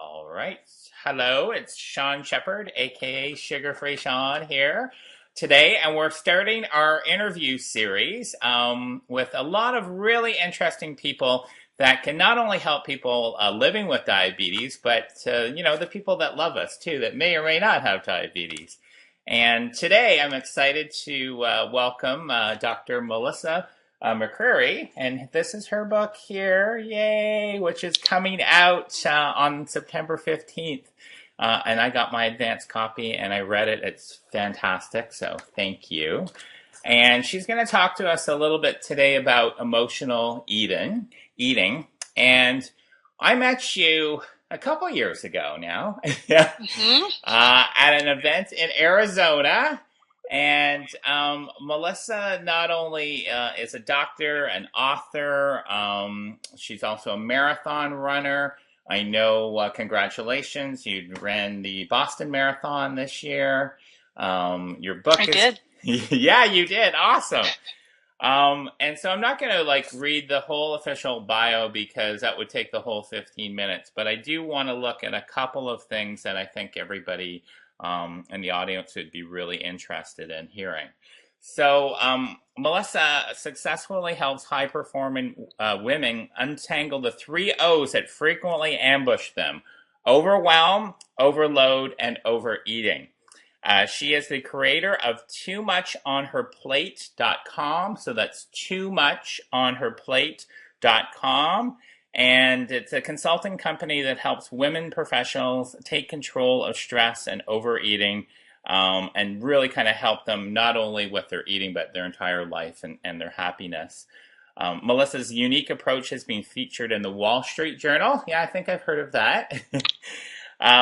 All right. Hello, it's Sean Shepard, aka Sugar Free Sean here today, and we're starting our interview series with a lot of really interesting people that can not only help people living with diabetes, but the people that love us too, that may or may not have diabetes. And today, I'm excited to welcome Dr. Melissa McCreery, and this is her book here, yay, which is coming out on September 15th. And I got my advance copy and I read it. It's fantastic, so thank you. And she's going to talk to us a little bit today about emotional eating. And I met you a couple years ago now at an event in Arizona. And Melissa not only is a doctor, an author, she's also a marathon runner. I know, congratulations, you ran the Boston Marathon this year. Your book I is... did. Yeah, you did. Awesome. And so I'm not going to read the whole official bio because that would take the whole 15 minutes, but I do want to look at a couple of things that I think everybody in the audience would be really interested in hearing. So Melissa successfully helps high-performing women untangle the three O's that frequently ambush them: overwhelm, overload, and overeating. She is the creator of toomuchonherplate.com. So that's toomuchonherplate.com. And it's a consulting company that helps women professionals take control of stress and overeating, and really kind of help them not only with their eating, but their entire life and their happiness. Melissa's unique approach has been featured in the Wall Street Journal. Yeah, I think I've heard of that.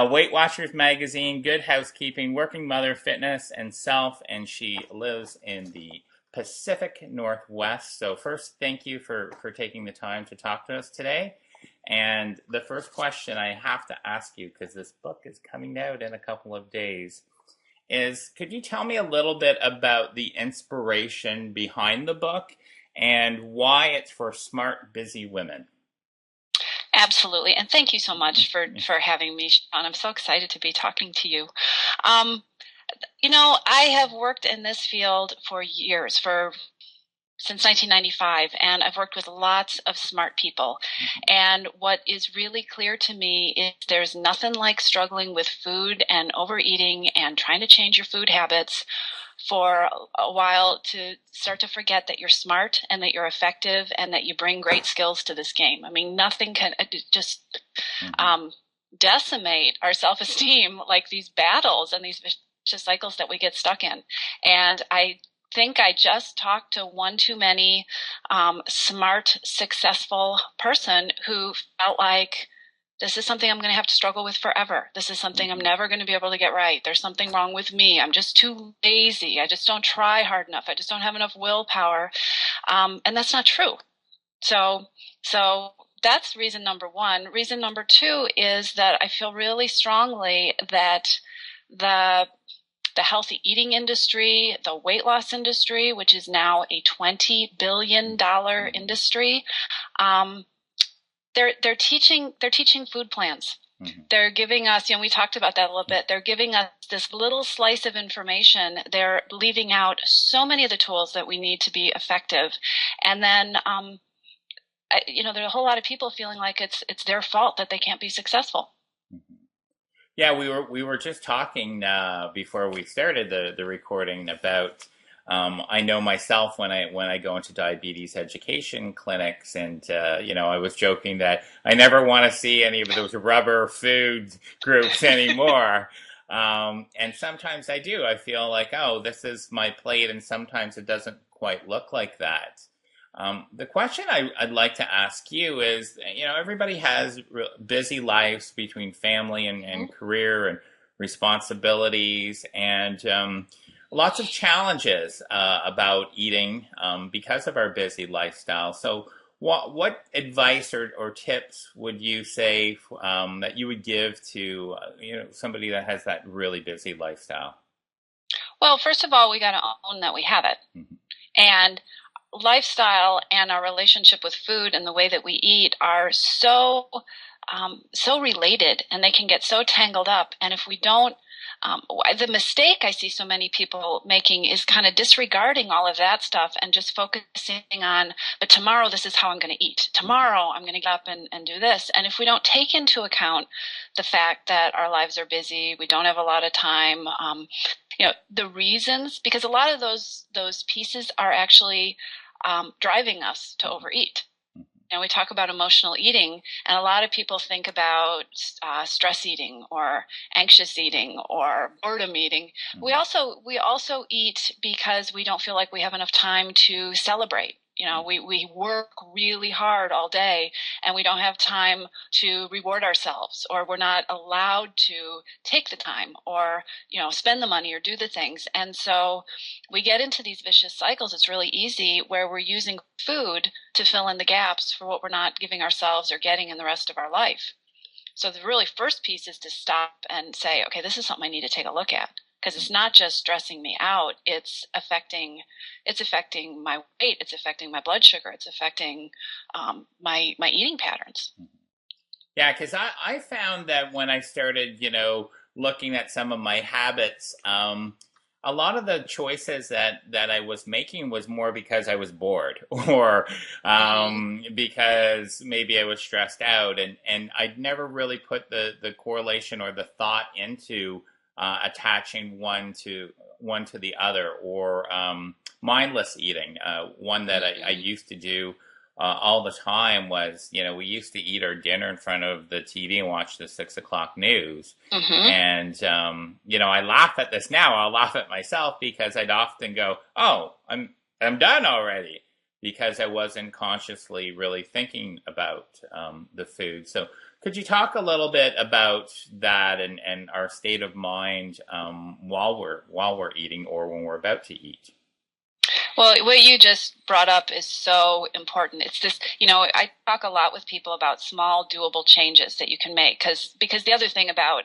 Weight Watchers Magazine, Good Housekeeping, Working Mother, Fitness, and Self, and she lives in the Pacific Northwest. So first, thank you for taking the time to talk to us today. And the first question I have to ask you, because this book is coming out in a couple of days, is could you tell me a little bit about the inspiration behind the book and why it's for smart, busy women? Absolutely. And thank you so much for having me, Sean. I'm so excited to be talking to you. Um, I have worked in this field for years, since 1995, and I've worked with lots of smart people. And what is really clear to me is there's nothing like struggling with food and overeating and trying to change your food habits for a while to start to forget that you're smart and that you're effective and that you bring great skills to this game. I mean, nothing can just decimate our self-esteem like these battles and these vicious cycles that we get stuck in. And I think I just talked to one too many smart, successful person who felt like this is something I'm going to have to struggle with forever. This is something I'm never going to be able to get right. There's something wrong with me. I'm just too lazy. I just don't try hard enough. I just don't have enough willpower. And that's not true. So that's reason number one. Reason number two is that I feel really strongly that the healthy eating industry, the weight loss industry, which is now a $20 billion industry, they're teaching food plans. Mm-hmm. They're giving us, we talked about that a little bit. They're giving us this little slice of information. They're leaving out so many of the tools that we need to be effective. And then, there are a whole lot of people feeling like it's their fault that they can't be successful. Yeah, we were just talking before we started the recording about I know myself when I go into diabetes education clinics, and I was joking that I never want to see any of those rubber food groups anymore. And sometimes I do. I feel like, oh, this is my plate, and sometimes it doesn't quite look like that. The question I'd like to ask you is, everybody has busy lives between family and career and responsibilities, and lots of challenges about eating because of our busy lifestyle. So what advice or tips would you say that you would give to somebody that has that really busy lifestyle? Well, first of all, we got to own that we have it. Mm-hmm. And lifestyle and our relationship with food and the way that we eat are so so related, and they can get so tangled up. And if we don't, the mistake I see so many people making is kind of disregarding all of that stuff and just focusing on, but tomorrow this is how I'm going to eat. Tomorrow I'm going to get up and do this. And if we don't take into account the fact that our lives are busy, we don't have a lot of time, the reasons, because a lot of those pieces are actually driving us to overeat. We talk about emotional eating, and a lot of people think about stress eating or anxious eating or boredom eating. We also eat because we don't feel like we have enough time to celebrate. We work really hard all day, and we don't have time to reward ourselves, or we're not allowed to take the time or, spend the money or do the things. And so we get into these vicious cycles. It's really easy where we're using food to fill in the gaps for what we're not giving ourselves or getting in the rest of our life. So the really first piece is to stop and say, okay, this is something I need to take a look at. Because it's not just stressing me out, it's affecting my weight, it's affecting my blood sugar, it's affecting my eating patterns. Yeah, because I found that when I started, looking at some of my habits, a lot of the choices that I was making was more because I was bored or because maybe I was stressed out, and I'd never really put the correlation or the thought into attaching one to the other, or mindless eating. One that I used to do all the time was, we used to eat our dinner in front of the TV and watch the 6 o'clock news. And, I laugh at this now. I'll laugh at myself because I'd often go, oh, I'm done already, because I wasn't consciously really thinking about the food. So could you talk a little bit about that and our state of mind while we're eating or when we're about to eat? Well, what you just brought up is so important. It's this, I talk a lot with people about small, doable changes that you can make, because the other thing about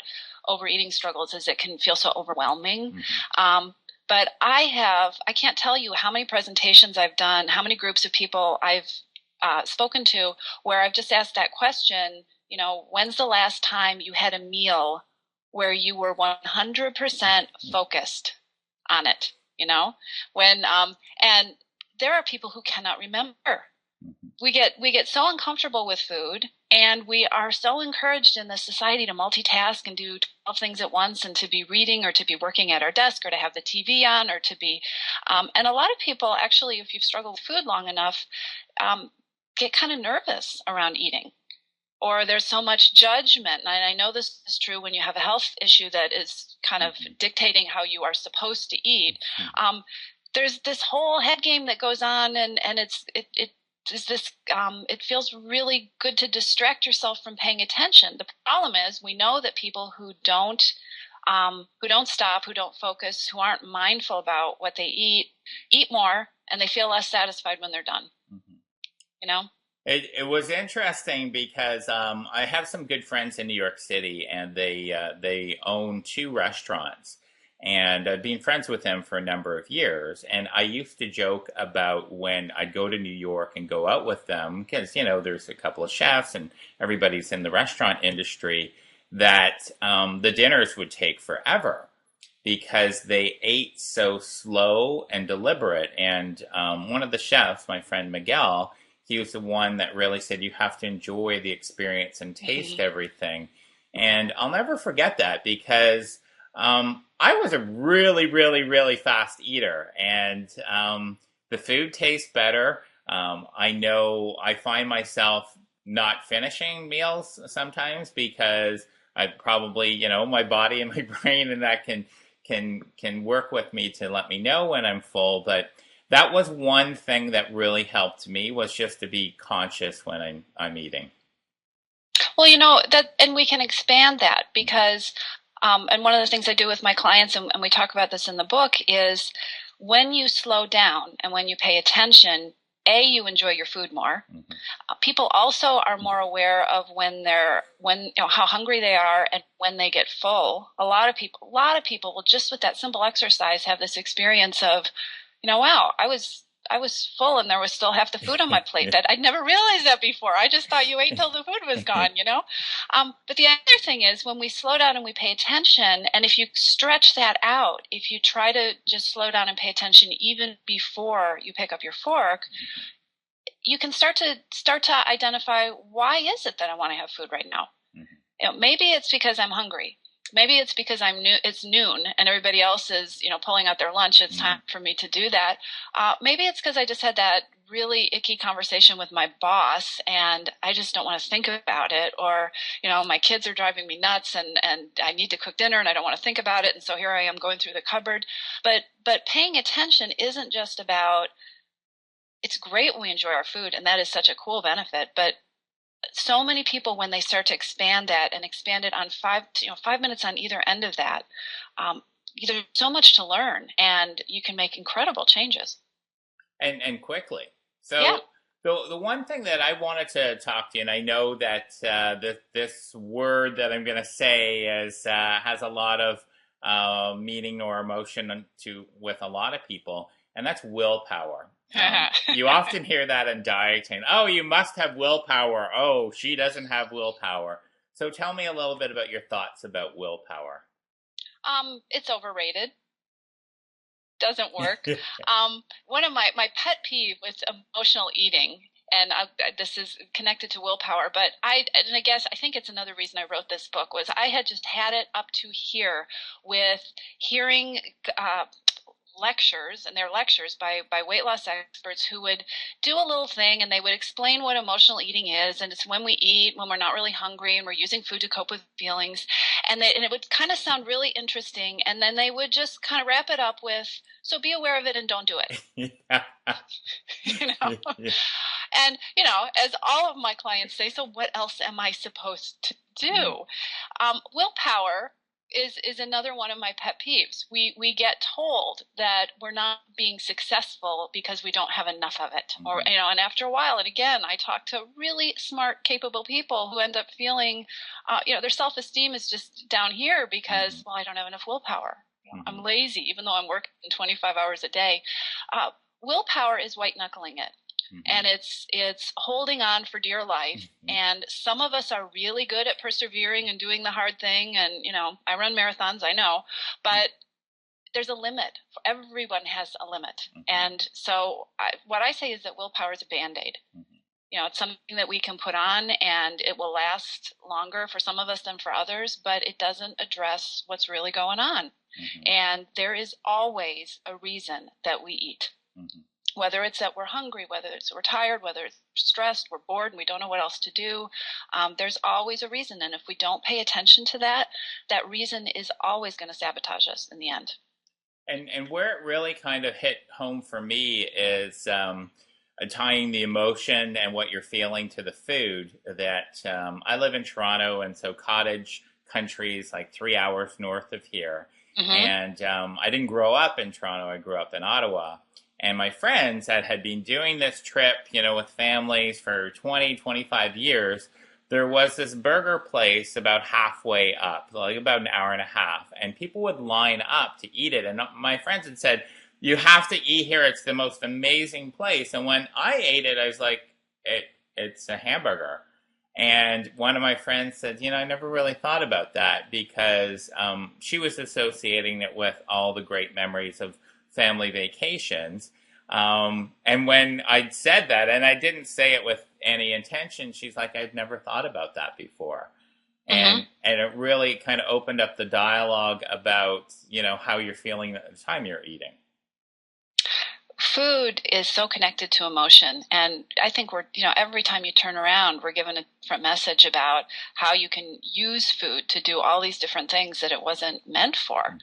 overeating struggles is it can feel so overwhelming. But I can't tell you how many presentations I've done, how many groups of people I've spoken to where I've just asked that question, when's the last time you had a meal where you were 100% focused on it? And there are people who cannot remember. We get so uncomfortable with food, and we are so encouraged in this society to multitask and do 12 things at once, and to be reading or to be working at our desk or to have the TV on or to be, and a lot of people actually, if you've struggled with food long enough, get kind of nervous around eating. Or there's so much judgment. And I know this is true when you have a health issue that is kind of dictating how you are supposed to eat. There's this whole head game that goes on, and it feels really good to distract yourself from paying attention. The problem is we know that people who don't stop, who don't focus, who aren't mindful about what they eat more, and they feel less satisfied when they're done. It was interesting because I have some good friends in New York City, and they own 2 restaurants, and I've been friends with them for a number of years. And I used to joke about when I'd go to New York and go out with them, because there's a couple of chefs and everybody's in the restaurant industry, that the dinners would take forever because they ate so slow and deliberate. And one of the chefs, my friend Miguel, he was the one that really said you have to enjoy the experience and taste everything. And I'll never forget that, because I was a really, really, really fast eater, and the food tastes better. I know I find myself not finishing meals sometimes because I probably, my body and my brain and that can work with me to let me know when I'm full. But that was one thing that really helped me, was just to be conscious when I'm eating. Well, and we can expand that, because, and one of the things I do with my clients, and we talk about this in the book, is when you slow down and when you pay attention, you enjoy your food more. People also are more aware of how hungry they are and when they get full. A lot of people will, just with that simple exercise, have this experience of, wow, I was I was full and there was still half the food on my plate. That I'd never realized that before. I just thought you ate till the food was gone, you know? But the other thing is when we slow down and we pay attention, and if you stretch that out, if you try to just slow down and pay attention even before you pick up your fork, you can start to identify, why is it that I want to have food right now? You know, maybe it's because I'm hungry. Maybe it's because it's noon and everybody else is, pulling out their lunch. It's time for me to do that. Maybe it's because I just had that really icky conversation with my boss and I just don't want to think about it. Or, my kids are driving me nuts and I need to cook dinner and I don't want to think about it. And so here I am going through the cupboard. But paying attention isn't just about, it's great when we enjoy our food and that is such a cool benefit, but so many people, when they start to expand that and expand it on 5 minutes on either end of that, there's so much to learn and you can make incredible changes. And quickly. So yeah. the one thing that I wanted to talk to you, and I know that this word that I'm going to say has a lot of meaning or emotion with a lot of people, and that's willpower. You often hear that in dieting. Oh, you must have willpower. Oh, she doesn't have willpower. So tell me a little bit about your thoughts about willpower. It's overrated. Doesn't work. One of my pet peeve with emotional eating, and this is connected to willpower, but I think it's another reason I wrote this book, was I had just had it up to here with hearing lectures, and they're lectures by weight loss experts who would do a little thing and they would explain what emotional eating is, and it's when we eat when we're not really hungry and we're using food to cope with feelings, and it would kind of sound really interesting, and then they would just kind of wrap it up with, so be aware of it and don't do it. Yeah. And as all of my clients say, so what else am I supposed to do? Willpower is another one of my pet peeves. We get told that we're not being successful because we don't have enough of it, or and after a while, and again, I talk to really smart, capable people who end up feeling, their self-esteem is just down here because, well, I don't have enough willpower. I'm lazy, even though I'm working 25 hours a day. Willpower is white knuckling it. And it's holding on for dear life. And some of us are really good at persevering and doing the hard thing. And, I run marathons, I know, but there's a limit. Everyone has a limit. And so what I say is that willpower is a Band-Aid. It's something that we can put on and it will last longer for some of us than for others, but it doesn't address what's really going on. And there is always a reason that we eat. Whether it's that we're hungry, whether it's we're tired, whether it's stressed, we're bored, and we don't know what else to do, there's always a reason. And if we don't pay attention to that, that reason is always going to sabotage us in the end. And where it really kind of hit home for me is tying the emotion and what you're feeling to the food. That I live in Toronto, and so cottage country is like 3 hours north of here. And I didn't grow up in Toronto. I grew up in Ottawa. And my friends that had been doing this trip, with families for 20, 25 years, there was this burger place about halfway up, like about an hour and a half. And people would line up to eat it. And my friends had said, you have to eat here. It's the most amazing place. And when I ate it, I was like, it's a hamburger. And one of my friends said, I never really thought about that, because she was associating it with all the great memories of family vacations. And when I said that, and I didn't say it with any intention, she's like, I'd never thought about that before. And it really kind of opened up the dialogue about, how you're feeling at the time you're eating. Food is so connected to emotion. And I think we're, every time you turn around, we're given a different message about how you can use food to do all these different things that it wasn't meant for.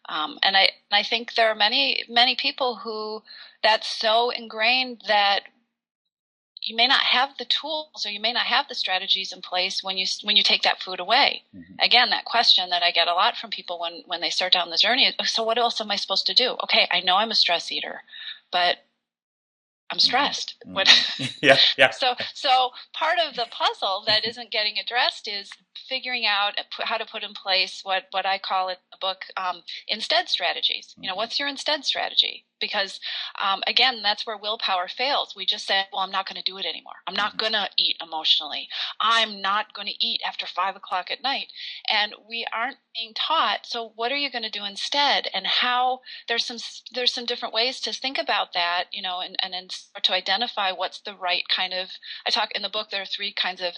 And I think there are many, many people who that's so ingrained that you may not have the tools or you may not have the strategies in place when you take that food away. Again, that question that I get a lot from people when they start down the journey is, so what else am I supposed to do? Okay, I know I'm a stress eater, but I'm stressed. Yeah. So part of the puzzle that isn't getting addressed is, figuring out how to put in place what I call in the book instead strategies. What's your instead strategy? Because again, that's where willpower fails. We just say, well, I'm not going to do it anymore. I'm not going to eat emotionally. I'm not going to eat after 5 o'clock at night. And we aren't being taught. So what are you going to do instead? And how there's some different ways to think about that, and then start to identify what's the right kind of, I talk in the book, there are 3 kinds of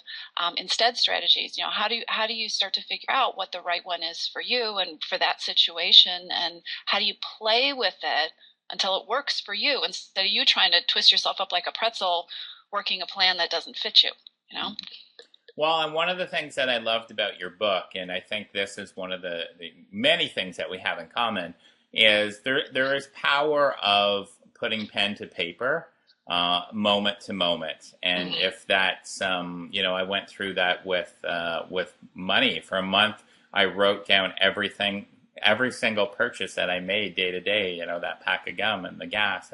instead strategies. How do you start to figure out what the right one is for you and for that situation? And how do you play with it until it works for you, instead of you trying to twist yourself up like a pretzel, working a plan that doesn't fit you, Well, and one of the things that I loved about your book, and I think this is one of the many things that we have in common, is there is power of putting pen to paper, moment to moment. And if that's, I went through that with money for a month. I wrote down every single purchase that I made day to day, that pack of gum and the gas.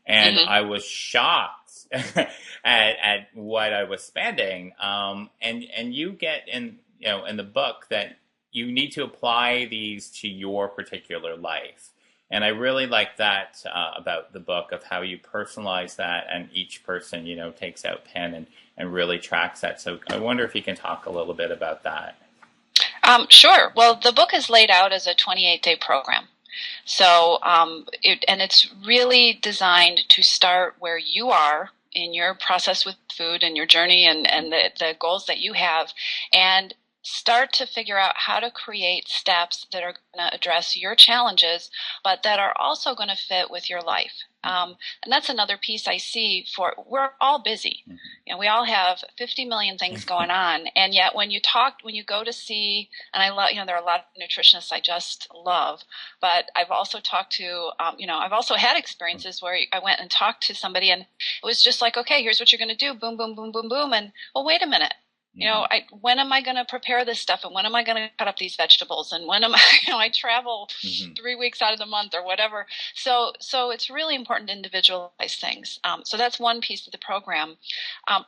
And I was shocked at what I was spending. And you get in the book that you need to apply these to your particular life. And I really like that about the book, of how you personalize that, and each person, takes out pen and really tracks that. So I wonder if you can talk a little bit about that. Sure. Well, the book is laid out as a 28-day program. So, it's really designed to start where you are in your process with food and your journey and the goals that you have, and start to figure out how to create steps that are going to address your challenges, but that are also going to fit with your life. And that's another piece I see we're all busy. We all have 50 million things going on. And yet when you go to see, and I love, there are a lot of nutritionists I just love, but I've also talked to, I've also had experiences where I went and talked to somebody and it was just like, okay, here's what you're going to do. Boom, boom, boom, boom, boom. And well, wait a minute. When am I going to prepare this stuff? And when am I going to cut up these vegetables? And when am I, I travel 3 weeks out of the month or whatever. So it's really important to individualize things. So that's one piece of the program.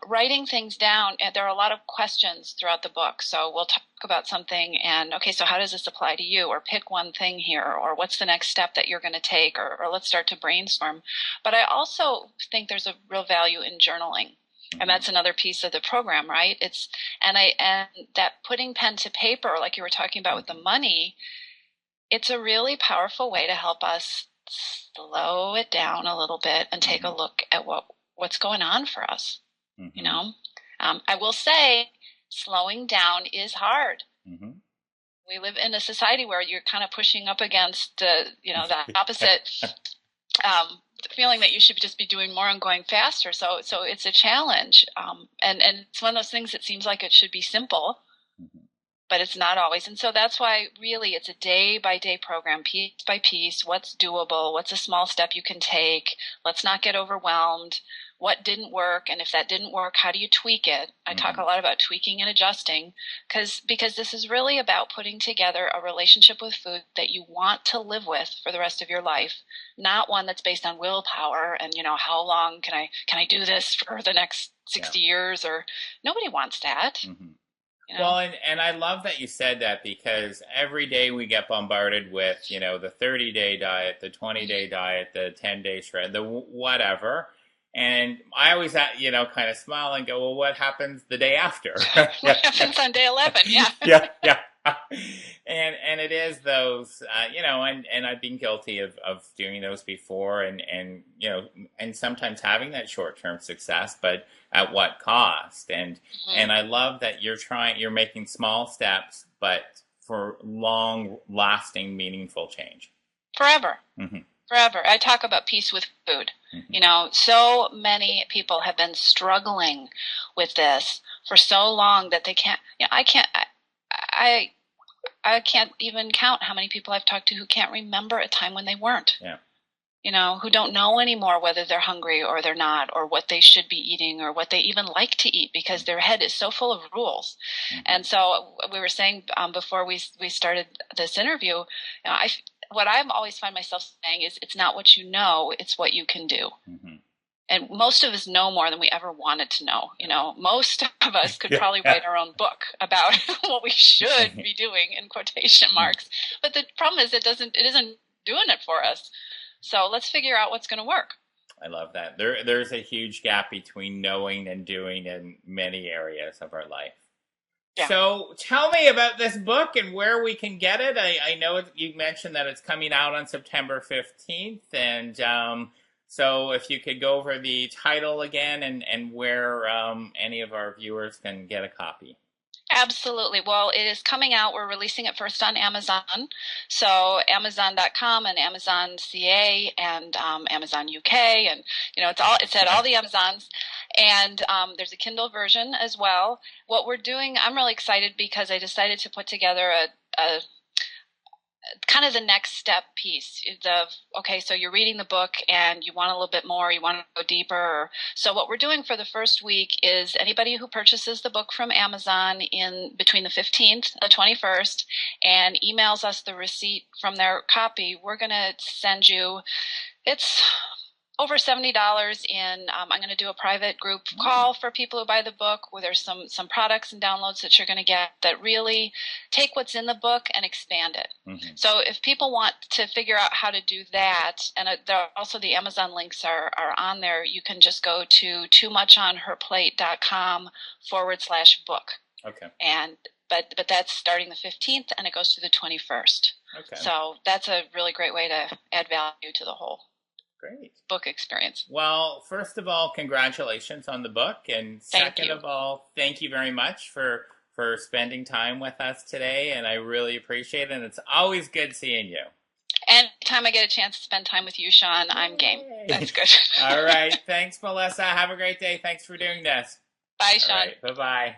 Writing things down. There are a lot of questions throughout the book. So we'll talk about something and, okay, so how does this apply to you? Or pick one thing here, or what's the next step that you're going to take, or let's start to brainstorm. But I also think there's a real value in journaling. And that's another piece of the program, right? And that putting pen to paper, like you were talking about with the money, it's a really powerful way to help us slow it down a little bit and take a look at what's going on for us. I will say, slowing down is hard. We live in a society where you're kind of pushing up against the opposite. Feeling that you should just be doing more and going faster. So it's a challenge. And it's one of those things that seems like it should be simple, but it's not always. And so that's why really it's a day by day program, piece by piece. What's doable? What's a small step you can take? Let's not get overwhelmed. What didn't work? And if that didn't work, how do you tweak it? I talk a lot about tweaking and adjusting because this is really about putting together a relationship with food that you want to live with for the rest of your life, not one that's based on willpower and, how long can I do this for the next 60 years, or nobody wants that. Well, and I love that you said that, because every day we get bombarded with, the 30-day diet, the 20-day diet, the 10-day shred, the whatever. And I always, kind of smile and go, well, what happens the day after? What happens on day 11? Yeah. Yeah. And it is those, and I've been guilty of doing those before, and sometimes having that short-term success, but at what cost? And I love that you're making small steps, but for long-lasting, meaningful change. Forever. Forever. I talk about peace with food. So many people have been struggling with this for so long that they can't, I can't even count how many people I've talked to who can't remember a time when they weren't. Who don't know anymore whether they're hungry or they're not, or what they should be eating, or what they even like to eat, because their head is so full of rules. And so we were saying before we started this interview, what I always find myself saying is, it's not what you know, it's what you can do. and most of us know more than we ever wanted to know. You know, most of us could probably write our own book about what we should be doing in quotation marks. But the problem is it isn't doing it for us. So let's figure out what's going to work. I love that. There's a huge gap between knowing and doing in many areas of our life. Yeah. So tell me about this book and where we can get it. I know you mentioned that it's coming out on September 15th. And so if you could go over the title again and where any of our viewers can get a copy. Absolutely. Well, it is coming out. We're releasing it first on Amazon. So Amazon.com and Amazon CA and Amazon UK. And, you know, it's at all the Amazons. And there's a Kindle version as well. What we're doing, I'm really excited because I decided to put together a kind of the next step piece of, okay, so you're reading the book and you want a little bit more, you want to go deeper. So what we're doing for the first week is anybody who purchases the book from Amazon in between the 15th and the 21st and emails us the receipt from their copy, we're going to send you, it's over $70 in, I'm going to do a private group call for people who buy the book where there's some products and downloads that you're going to get that really take what's in the book and expand it. Mm-hmm. So if people want to figure out how to do that, and also the Amazon links are on there, you can just go to toomuchonherplate.com/book. Okay. But that's starting the 15th and it goes to the 21st. Okay. So that's a really great way to add value to the whole book experience. Well, first of all, congratulations on the book. And second of all, thank you very much for spending time with us today. And I really appreciate it. And it's always good seeing you. Anytime I get a chance to spend time with you, Sean, I'm game. That's good. All right. Thanks, Melissa. Have a great day. Thanks for doing this. Bye, Sean. All right. Bye-bye.